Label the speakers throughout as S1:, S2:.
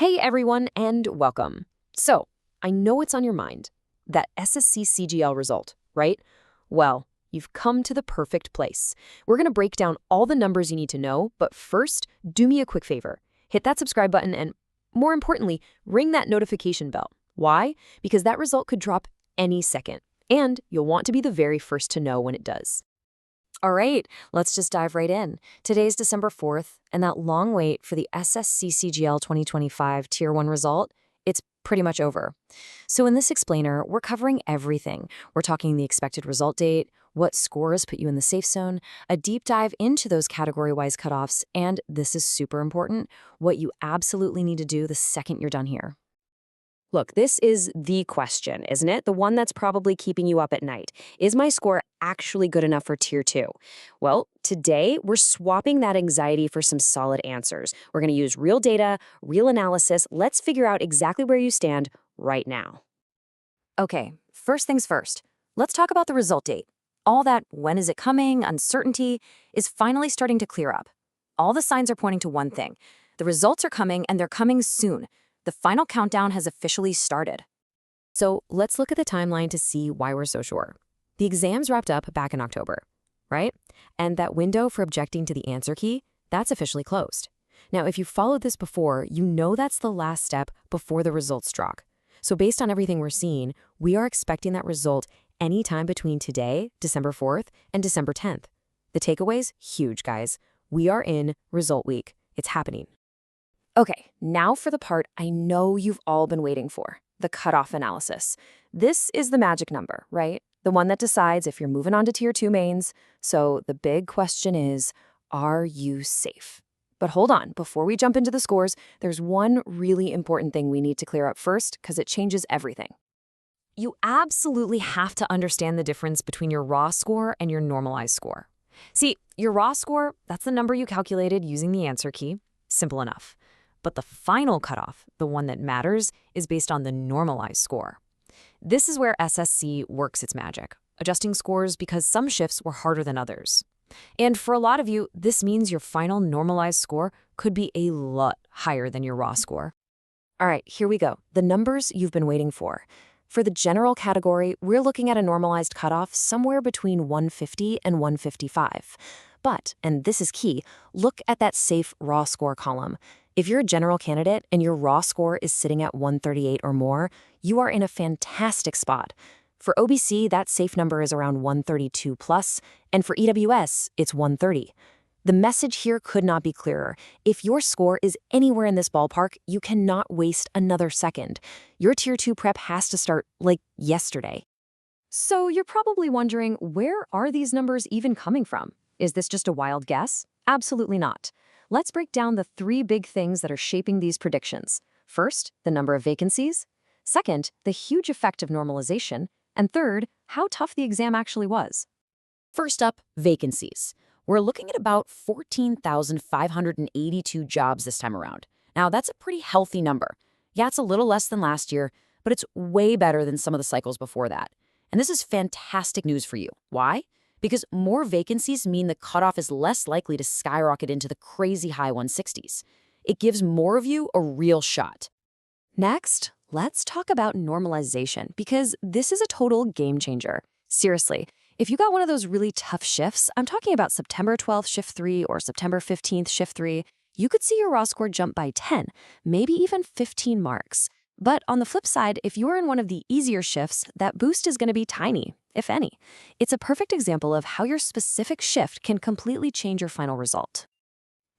S1: Hey everyone, and welcome. So, I know it's on your mind, that SSC CGL result, right? Well, you've come to the perfect place. We're going to break down all the numbers you need to know, but first, do me a quick favor. Hit that subscribe button and, more importantly, ring that notification bell. Why? Because that result could drop any second, and you'll want to be the very first to know when it does. All right, let's just dive right in. Today's December 4th, and that long wait for the SSC CGL 2025 Tier 1 result, it's pretty much over. So in this explainer, we're covering everything. We're talking the expected result date, what scores put you in the safe zone, a deep dive into those category-wise cutoffs, and this is super important, what you absolutely need to do the second you're done here. Look, this is the question, isn't it? The one that's probably keeping you up at night. Is my score actually good enough for Tier 2? Well, today we're swapping that anxiety for some solid answers. We're going to use real data, real analysis. Let's figure out exactly where you stand right now. Okay, first things first. Let's talk about the result date. All that when is it coming, uncertainty, is finally starting to clear up. All the signs are pointing to one thing. The results are coming, and they're coming soon. The final countdown has officially started. So let's look at the timeline to see why we're so sure. The exams wrapped up back in October, right? And that window for objecting to the answer key, that's officially closed. Now, if you followed this before, you know that's the last step before the results drop. So based on everything we're seeing, we are expecting that result anytime between today, December 4th, and December 10th. The takeaways, huge, guys. We are in result week. It's happening. Okay, now for the part I know you've all been waiting for, the cutoff analysis. This is the magic number, right? The one that decides if you're moving on to Tier 2 mains. So the big question is, are you safe? But hold on, before we jump into the scores, there's one really important thing we need to clear up first because it changes everything. You absolutely have to understand the difference between your raw score and your normalized score. See, your raw score, that's the number you calculated using the answer key. Simple enough. But the final cutoff, the one that matters, is based on the normalized score. This is where SSC works its magic, adjusting scores because some shifts were harder than others. And for a lot of you, this means your final normalized score could be a lot higher than your raw score. All right, here we go. The numbers you've been waiting for. For the general category, we're looking at a normalized cutoff somewhere between 150 and 155. But, and this is key, look at that safe raw score column. If you're a general candidate and your raw score is sitting at 138 or more, you are in a fantastic spot. For OBC, that safe number is around 132 plus, and for EWS, it's 130. The message here could not be clearer. If your score is anywhere in this ballpark, you cannot waste another second. Your Tier 2 prep has to start, like, yesterday. So you're probably wondering, where are these numbers even coming from? Is this just a wild guess? Absolutely not. Let's break down the three big things that are shaping these predictions. First, the number of vacancies. Second, the huge effect of normalization. And third, how tough the exam actually was. First up, vacancies. We're looking at about 14,582 jobs this time around. Now, that's a pretty healthy number. Yeah, it's a little less than last year, but it's way better than some of the cycles before that. And this is fantastic news for you. Why? Because more vacancies mean the cutoff is less likely to skyrocket into the crazy high 160s. It gives more of you a real shot. Next, let's talk about normalization, because this is a total game changer. Seriously, if you got one of those really tough shifts, I'm talking about September 12th shift 3 or September 15th shift 3, you could see your raw score jump by 10, maybe even 15 marks. But on the flip side, if you're in one of the easier shifts, that boost is going to be tiny, if any. It's a perfect example of how your specific shift can completely change your final result.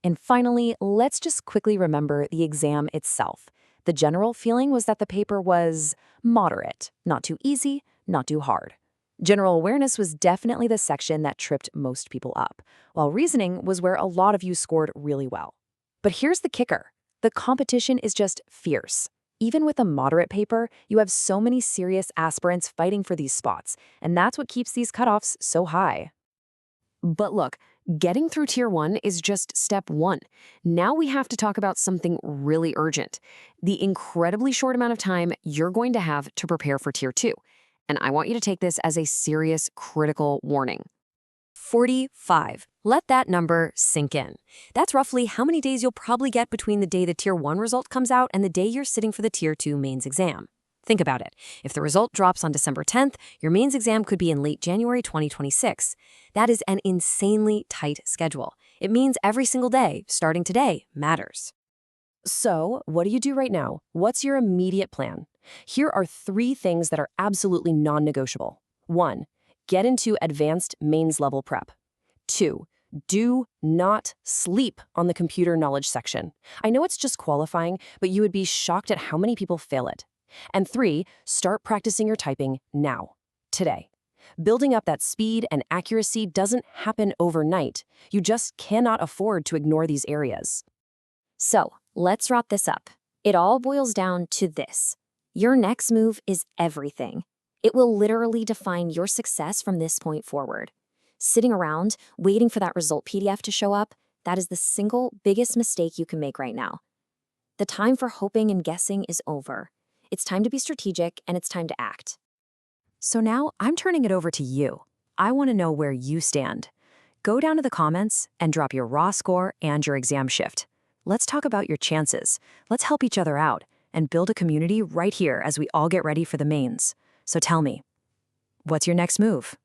S1: And finally, let's just quickly remember the exam itself. The general feeling was that the paper was moderate, not too easy, not too hard. General awareness was definitely the section that tripped most people up, while reasoning was where a lot of you scored really well. But here's the kicker. The competition is just fierce. Even with a moderate paper, you have so many serious aspirants fighting for these spots, and that's what keeps these cutoffs so high. But look, getting through Tier 1 is just step 1. Now we have to talk about something really urgent, the incredibly short amount of time you're going to have to prepare for Tier 2. And I want you to take this as a serious, critical warning. 45. Let that number sink in. That's roughly how many days you'll probably get between the day the Tier 1 result comes out and the day you're sitting for the Tier 2 mains exam. Think about it. If the result drops on December 10th, your mains exam could be in late January 2026. That is an insanely tight schedule. It means every single day, starting today, matters. So, what do you do right now? What's your immediate plan? Here are 3 things that are absolutely non-negotiable. 1. Get into advanced mains level prep. 2. Do not sleep on the computer knowledge section. I know it's just qualifying, but you would be shocked at how many people fail it. And 3, start practicing your typing now, today. Building up that speed and accuracy doesn't happen overnight. You just cannot afford to ignore these areas.
S2: So, let's wrap this up. It all boils down to this. Your next move is everything. It will literally define your success from this point forward. Sitting around, waiting for that result PDF to show up, that is the single biggest mistake you can make right now. The time for hoping and guessing is over. It's time to be strategic, and it's time to act.
S1: So now I'm turning it over to you. I want to know where you stand. Go down to the comments and drop your raw score and your exam shift. Let's talk about your chances. Let's help each other out and build a community right here as we all get ready for the mains. So tell me, what's your next move?